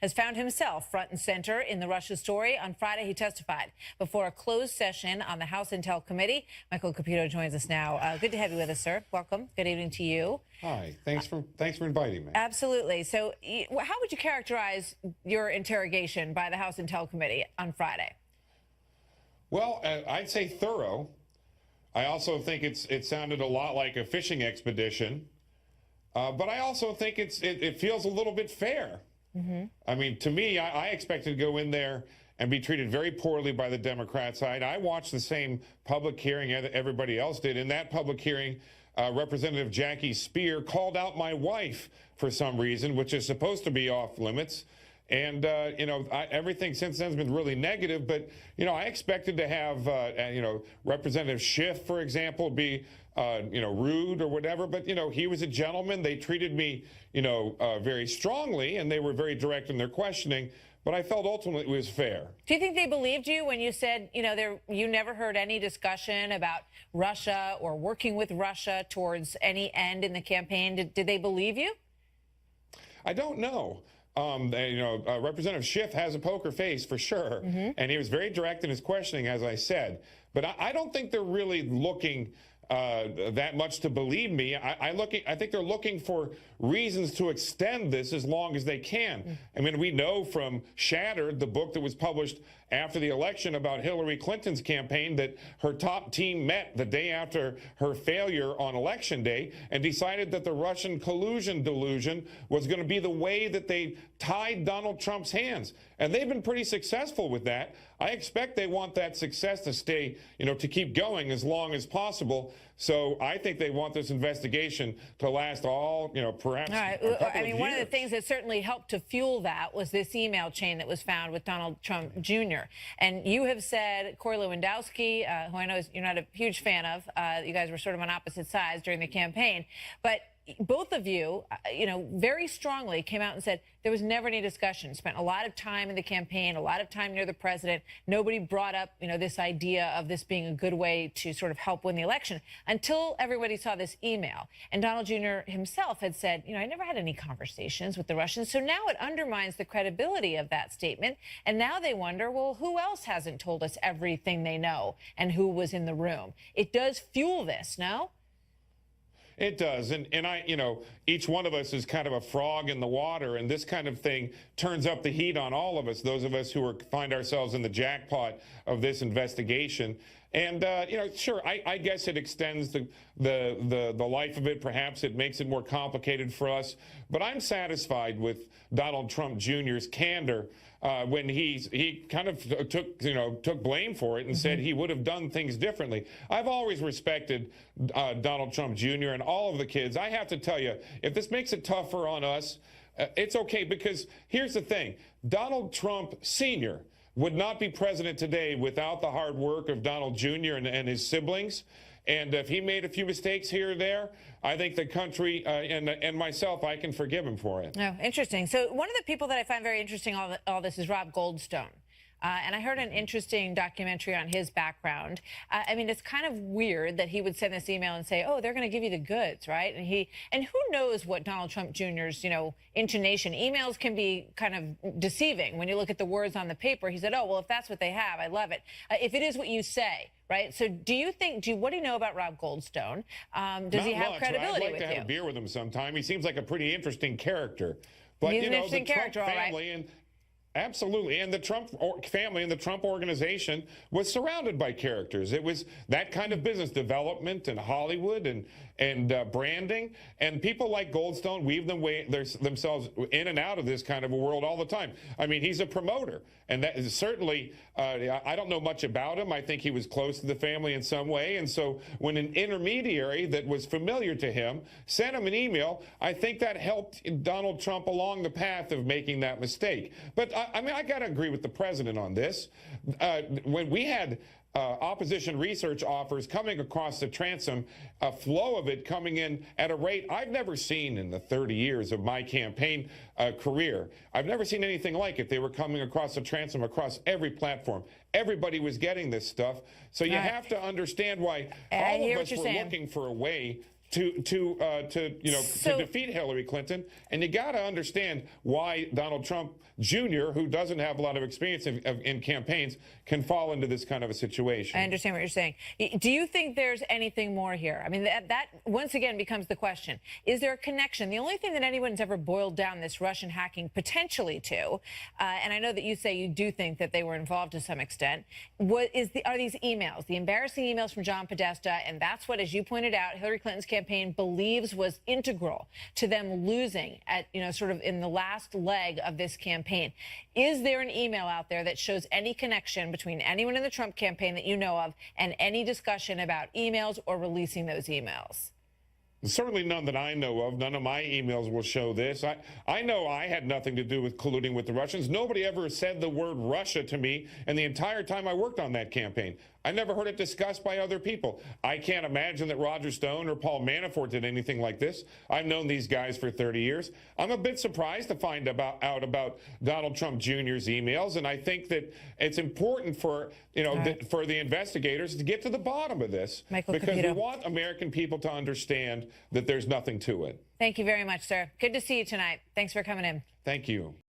has found himself front and center in the Russia story. On Friday, he testified before a closed session on the House Intel Committee. Michael Caputo joins us now. Good to have you with us, sir. Welcome. Good evening to you. Hi. Thanks for inviting me. Absolutely. So how would you characterize your interrogation by the House Intel Committee on Friday? Well, I'd say thorough. I also think it sounded a lot like a fishing expedition. But I also think it feels a little bit fair. Mm-hmm. I mean, to me, I expected to go in there and be treated very poorly by the Democrat side. I watched the same public hearing everybody else did. In that public hearing, Representative Jackie Speer called out my wife for some reason, which is supposed to be off limits. And, everything since then has been really negative. But, I expected to have, Representative Schiff, for example, be, rude or whatever. But, he was a gentleman. They treated me, very strongly, and they were very direct in their questioning. But I felt ultimately it was fair. Do you think they believed you when you said, you never heard any discussion about Russia or working with Russia towards any end in the campaign? Did they believe you? I don't know. Representative Schiff has a poker face for sure, mm-hmm. and he was very direct in his questioning, as I said. But I don't think they're really looking that much to believe me. I think they're looking for reasons to extend this as long as they can. Mm. I mean, we know from Shattered, the book that was published after the election about Hillary Clinton's campaign, that her top team met the day after her failure on Election Day and decided that the Russian collusion delusion was going to be the way that they tied Donald Trump's hands. And they've been pretty successful with that. I expect they want that success to stay, to keep going as long as possible. So I think they want this investigation to last perhaps all right. a couple of years. One of the things that certainly helped to fuel that was this email chain that was found with Donald Trump Jr. And you have said, Corey Lewandowski, who I know you're not a huge fan of, you guys were sort of on opposite sides during the campaign, but both of you, very strongly came out and said there was never any discussion. Spent a lot of time in the campaign, a lot of time near the president. Nobody brought up, this idea of this being a good way to sort of help win the election until everybody saw this email. And Donald Jr. himself had said, I never had any conversations with the Russians. So now it undermines the credibility of that statement. And now they wonder, well, who else hasn't told us everything they know and who was in the room? It does fuel this, no? It does. And each one of us is kind of a frog in the water, and this kind of thing turns up the heat on all of us, those of us who find ourselves in the jackpot of this investigation. And, sure, I guess it extends the life of it. Perhaps it makes it more complicated for us. But I'm satisfied with Donald Trump Jr.'s candor when he kind of took blame for it and mm-hmm. said he would have done things differently. I've always respected Donald Trump Jr. and all of the kids. I have to tell you, if this makes it tougher on us, it's okay, because here's the thing. Donald Trump Sr. would not be president today without the hard work of Donald Jr. and his siblings. And if he made a few mistakes here or there, I think the country and myself, I can forgive him for it. Oh, interesting. So one of the people that I find very interesting all this is Rob Goldstone. And I heard an interesting documentary on his background. I mean, it's kind of weird that he would send this email and say, oh, they're going to give you the goods, right? And who knows what Donald Trump Jr.'s, intonation. Emails can be kind of deceiving. When you look at the words on the paper, he said, oh, well, if that's what they have, I love it. If it is what you say, right? So what do you know about Rob Goldstone? Does he have credibility with you? I'd like to have a beer with him sometime. He seems like a pretty interesting character. But, he's an interesting character, Trump family and absolutely. And the Trump family and the Trump organization was surrounded by characters. It was that kind of business development and Hollywood and branding. And people like Goldstone weave themselves in and out of this kind of a world all the time. I mean, he's a promoter. And that is certainly, I don't know much about him. I think he was close to the family in some way. And so when an intermediary that was familiar to him sent him an email, I think that helped Donald Trump along the path of making that mistake. But I got to agree with the president on this. When we had opposition research offers coming across the transom, a flow of it coming in at a rate I've never seen in the 30 years of my campaign career. I've never seen anything like it. They were coming across the transom across every platform. Everybody was getting this stuff. So you have to understand why all of us were looking for a way to defeat Hillary Clinton. And you got to understand why Donald Trump Jr., who doesn't have a lot of experience in campaigns, can fall into this kind of a situation. I understand what you're saying. Do you think there's anything more here? I mean, that once again becomes the question. Is there a connection? The only thing that anyone's ever boiled down this Russian hacking potentially to, and I know that you say you do think that they were involved to some extent, are these emails, the embarrassing emails from John Podesta, and that's what, as you pointed out, Hillary Clinton's campaign believes was integral to them losing at, sort of in the last leg of this campaign. Is there an email out there that shows any connection between anyone in the Trump campaign that you know of and any discussion about emails or releasing those emails? Certainly none that I know of. None of my emails will show this. I know I had nothing to do with colluding with the Russians. Nobody ever said the word Russia to me, and the entire time I worked on that campaign, I never heard it discussed by other people. I can't imagine that Roger Stone or Paul Manafort did anything like this. I've known these guys for 30 years. I'm a bit surprised to find out about Donald Trump Jr.'s emails, and I think that it's important for for the investigators to get to the bottom of this, because we want American people to understand that there's nothing to it. Thank you very much, sir. Good to see you tonight. Thanks for coming in. Thank you.